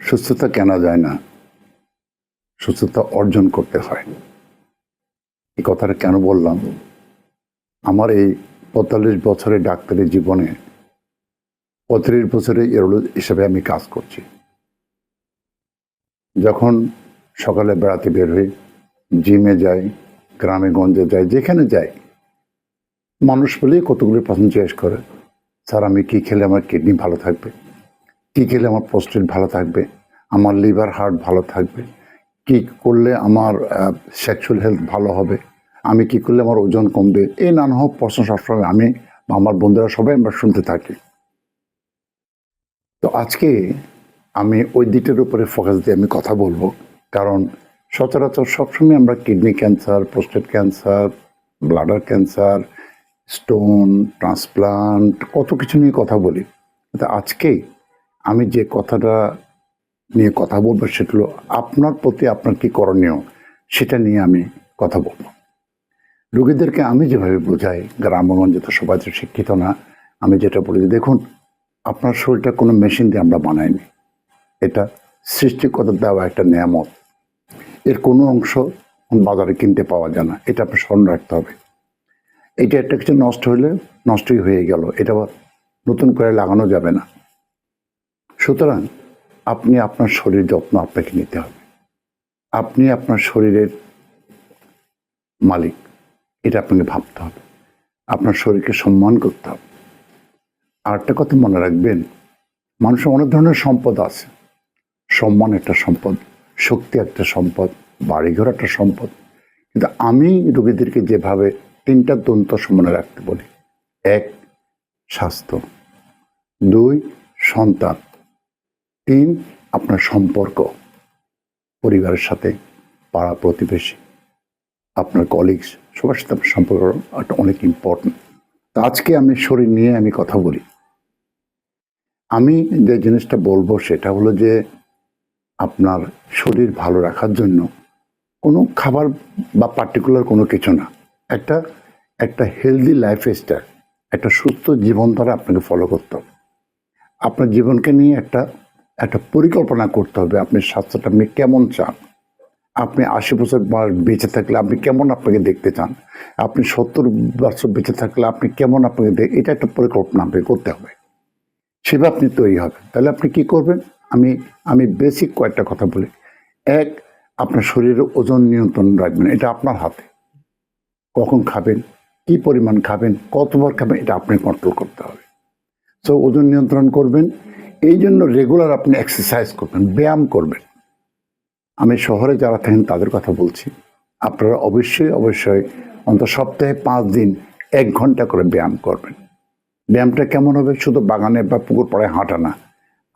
সুস্থতা কেনা যায় না, সুস্থতা অর্জন করতে হয়। এই কথাটা কেন বললাম? আমার এই ৪৫ বছরের ডাক্তারি জীবনে ৩৫ বছরে ইউরোলজি হিসেবে আমি কাজ করছি। যখন সকালে বেড়াতে বের হই, জিমে যাই, গ্রামে গঞ্জে যাই, যেখানে যাই, মানুষ বলেই কতগুলো প্রশ্ন জিজ্ঞেস করে, স্যার আমি কী খেলে আমার কিডনি ভালো থাকবে, কী খেলে আমার প্রোস্টেট ভালো থাকবে, আমার লিভার হার্ট ভালো থাকবে, কী করলে আমার সেক্সুয়াল হেলথ ভালো হবে, আমি কী করলে আমার ওজন কমবে, এই নানা প্রশ্ন সবসময় আমি বা আমার বন্ধুরা সবাই আমরা শুনতে থাকি। তো আজকে আমি ওই দিকটার উপরে ফোকাস দিয়ে আমি কথা বলবো, কারণ সচরাচর সবসময় আমরা kidney cancer, prostate cancer, bladder cancer, stone, transplant কত কিছু নিয়ে কথা বলি। কিন্তু আজকে আমি যে কথাটা নিয়ে কথা বলবো সেটা হলো আপনার প্রতি আপনার কী করণীয় সেটা নিয়ে আমি কথা বলবো। রোগীদেরকে আমি যেভাবে বোঝাই, গ্রামগঞ্জে তো সবাই তো শিক্ষিত না, আমি যেটা বলি দেখুন, আপনার শরীরটা কোনো মেশিন দিয়ে আমরা বানাইনি, এটা সৃষ্টিকর্তা দেওয়া একটা নিয়ামত। এর কোনো অংশ বাজারে কিনতে পাওয়া যায় না, এটা আপনার স্মরণ রাখতে হবে। এটা একটা কিছু নষ্ট হলে নষ্টই হয়ে গেল, এটা নতুন করে লাগানো যাবে না। সুতরাং আপনি আপনার শরীর যত্ন আপনাকে নিতে হবে। আপনি আপনার শরীরের মালিক, এটা আপনাকে ভাবতে হবে। আপনার শরীরকে সম্মান করতে হবে। আর একটা কথা মনে রাখবেন, মানুষের অনেক ধরনের সম্পদ আছে। সম্মান একটা সম্পদ, শক্তি একটা সম্পদ, বাড়িঘর একটা সম্পদ। কিন্তু আমি রোগীদেরকে যেভাবে ৩টা দন্ত মনে রাখতে বলি: ১ স্বাস্থ্য, ২ সন্তান, ৩ আপনার সম্পর্ক, পরিবারের সাথে, পাড়া প্রতিবেশী, আপনার কলিগস, সবার সাথে আপনার সম্পর্ক একটা অনেক ইম্পর্টেন্ট। তো আজকে আমি শরীর নিয়ে আমি কথা বলি। আমি যে জিনিসটা বলবো সেটা হলো যে আপনার শরীর ভালো রাখার জন্য কোনো খাবার বা পার্টিকুলার কোনো কিছু না, একটা হেলদি লাইফস্টাইল, একটা সুস্থ জীবনধারা আপনাকে ফলো করতে হবে। আপনার জীবনকে নিয়ে একটা পরিকল্পনা করতে হবে। আপনি স্বাস্থ্যটা আপনি কেমন চান, আপনি ৮০ বছর বেঁচে থাকলে আপনি কেমন আপনাকে দেখতে চান, আপনি ৭০ বছর বেঁচে থাকলে আপনি কেমন আপনাকে এটা একটা পরিকল্পনা আপনাকে করতে হবে। সেভাবে আপনি তৈরি হবেন। তাহলে আপনি কি করবেন? আমি বেসিক কয়েকটা কথা বলি। ১, আপনার শরীরের ওজন নিয়ন্ত্রণ রাখবেন, এটা আপনার হাতে। কখন খাবেন, কি পরিমাণ খাবেন, কতবার খাবেন, এটা আপনি কন্ট্রোল করতে হবে। সো ওজন নিয়ন্ত্রণ করবেন, এই জন্য রেগুলার আপনি এক্সারসাইজ করবেন, ব্যায়াম করবেন। আমি শহরে যারা থাকেন তাদের কথা বলছি, আপনারা অবশ্যই অন্তত সপ্তাহে 5 দিন 1 ঘন্টা করে ব্যায়াম করবেন। ব্যায়ামটা কেমন হবে? শুধু বাগানে বা পুকুর পাড়ে হাঁটা না,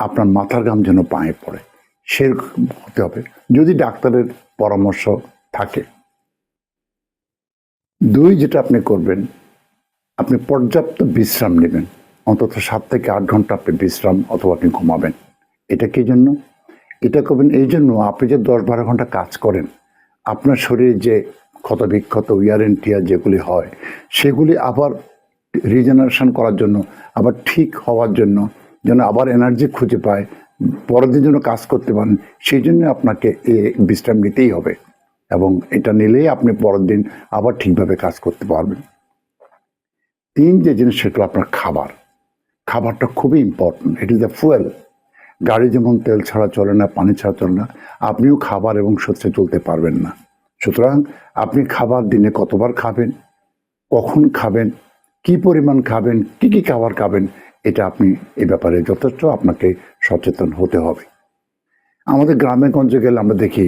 আপনার মাথার ঘাম যেন পায়ে পড়ে সেরকম হতে হবে, যদি ডাক্তারের পরামর্শ থাকে। ২, যেটা আপনি করবেন, আপনি পর্যাপ্ত বিশ্রাম নেবেন। অন্তত 7 থেকে 8 ঘন্টা আপনি বিশ্রাম অথবা আপনি ঘুমাবেন। এটা কি জন্য? এটা করবেন এই জন্য, আপনি যে 10-12 ঘন্টা কাজ করেন, আপনার শরীরে যে ক্ষতবিক্ষত উইয়ার অ্যান্ড টিয়ার যেগুলি হয়, সেগুলি আবার রিজেনারেশন করার জন্য, আবার ঠিক হওয়ার জন্য, যেন আবার এনার্জি খুঁজে পায়, পরের দিন যেন কাজ করতে পারেন, সেই জন্য আপনাকে বিশ্রাম নিতেই হবে। এবং এটা নিলেই আপনি পরের দিন আবার ঠিকভাবে কাজ করতে পারবেন। ৩, যে জিনিস সেটা আপনার খাবার। খাবারটা খুবই important, it is the fuel. গাড়ি যেমন তেল ছাড়া চলে না, পানি ছাড়া চলে না, আপনিও খাবার এবং শস্যে চলতে পারবেন না। সুতরাং আপনি খাবার দিনে কতবার খাবেন, কখন খাবেন, কি পরিমাণ খাবেন, কি খাবার খাবেন, এটা আপনি এ ব্যাপারে যথেষ্ট আপনাকে সচেতন হতে হবে। আমাদের গ্রামে গঞ্জে গেলে আমরা দেখি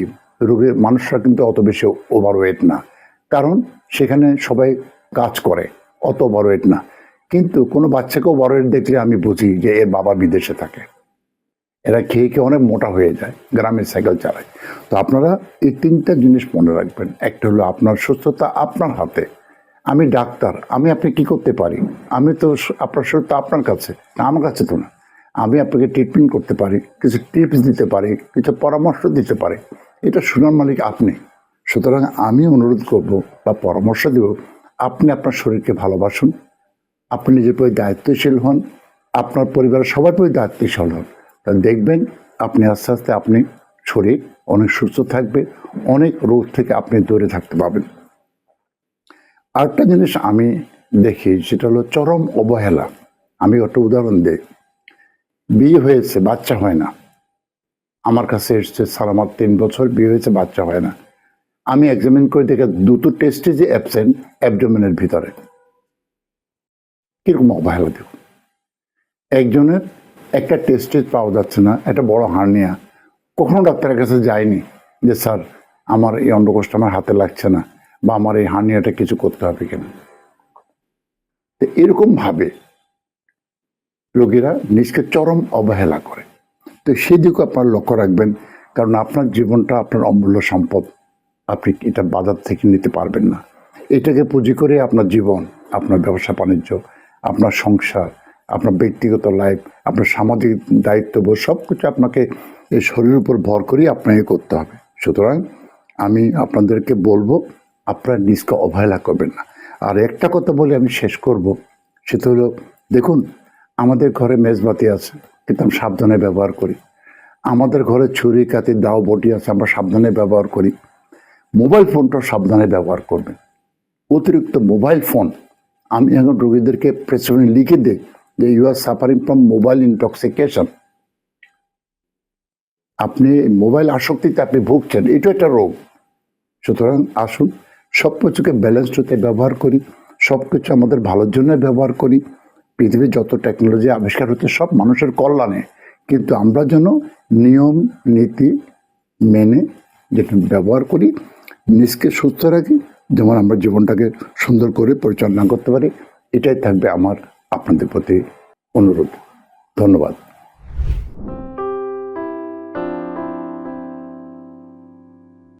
রোগীর মানুষরা কিন্তু অত বেশি ওভারওয়েট না, কারণ সেখানে সবাই কাজ করে, অত ওভারওয়েট না। কিন্তু কোনো বাচ্চাকে ওভারওয়েট দেখলে আমি বুঝি যে এর বাবা বিদেশে থাকে, এরা খেয়ে অনেক মোটা হয়ে যায়, গ্রামে সাইকেল চালায়। তো আপনারা এই 3টা জিনিস মনে রাখবেন। একটা হলো আপনার সুস্থতা আপনার হাতে। আমি ডাক্তার, আপনি কি করতে পারি? আমি তো আপনার সুস্থতা আপনার কাছে, আমার কাছে তো না। আমি আপনাকে ট্রিটমেন্ট করতে পারি, কিছু টিপস দিতে পারি, কিছু পরামর্শ দিতে পারি, এটা শোনার মালিক আপনি। সুতরাং আমি অনুরোধ করব বা পরামর্শ দেব, আপনি আপনার শরীরকে ভালোবাসুন, আপনি নিজের প্রতি দায়িত্বশীল হন, আপনার পরিবারের সবার প্রতি দায়িত্বশীল হন। তাহলে দেখবেন আপনি আস্তে আস্তে আপনি শরীর অনেক সুস্থ থাকবে, অনেক রোগ থেকে আপনি দূরে থাকতে পারবেন। আরেকটা জিনিস আমি দেখি, সেটা হলো চরম অবহেলা। আমি একটা উদাহরণ দিই। বিয়ে হয়েছে, বাচ্চা হয় না, আমার কাছে এসছে সালামাত 3 বছর বিয়ে হয়েছে, বাচ্চা হয় না। আমি এক্সামিন করে দেখে দুটো টেস্টে যে অ্যাবসেন্ট অ্যাবডোমেনের ভিতরে। কিরকম অবহেলা দেখুন। একজনের একটা টেস্টে পাওয়া যাচ্ছে না, একটা বড় হার্নিয়া, কখনো ডাক্তারের কাছে যায়নি যে স্যার আমার এই অন্ডকোষ্ঠ আমার হাতে লাগছে না, বা আমার এই হার্নিয়াটা কিছু করতে হবে কিনা। তো এরকম ভাবে রোগীরা নিজকে চরম অবহেলা করে। তো সেদিকেও আপনার লক্ষ্য রাখবেন, কারণ আপনার জীবনটা আপনার অমূল্য সম্পদ। আপনি এটা বাজার থেকে নিতে পারবেন না। এটাকে পুঁজি করে আপনার জীবন, আপনার ব্যবসা বাণিজ্য, আপনার সংসার, আপনার ব্যক্তিগত লাইফ, আপনার সামাজিক দায়িত্ববোধ সব কিছু আপনাকে এই শরীরের উপর ভর করেই আপনাকে করতে হবে। সুতরাং আমি আপনাদেরকে বলবো, আপনারা নিজকে অবহেলা করবেন না। আর একটা কথা বলে আমি শেষ করব, সেটা হলো, দেখুন আমাদের ঘরে মেজবাতি আছে, কিন্তু আমি সাবধানে ব্যবহার করি। আমাদের ঘরে ছুরি কাতি দাও বটি আছে, আমরা সাবধানে ব্যবহার করি। মোবাইল ফোনটা সাবধানে ব্যবহার করবেন। অতিরিক্ত মোবাইল ফোন, আমি এখন রোগীদেরকে প্রেসক্রিপশন লিখে দিই যে you are suffering from mobile intoxication. আপনি মোবাইল আসক্তিতে আপনি ভুগছেন, এটা একটা রোগ। সুতরাং আসুন সব কিছুকে ব্যালেন্সড হতে ব্যবহার করি, সব কিছু আমাদের ভালোর জন্য ব্যবহার করি। পৃথিবীর যত টেকনোলজি আবিষ্কার হচ্ছে সব মানুষের কল্যাণে, কিন্তু আমরা যেন নিয়ম নীতি মেনে যেটা ব্যবহার করি, নিজকে সুস্থ রাখি, যেমন আমরা জীবনটাকে সুন্দর করে পরিচালনা করতে পারি। এটাই থাকবে আমার আপনাদের প্রতি অনুরোধ। ধন্যবাদ।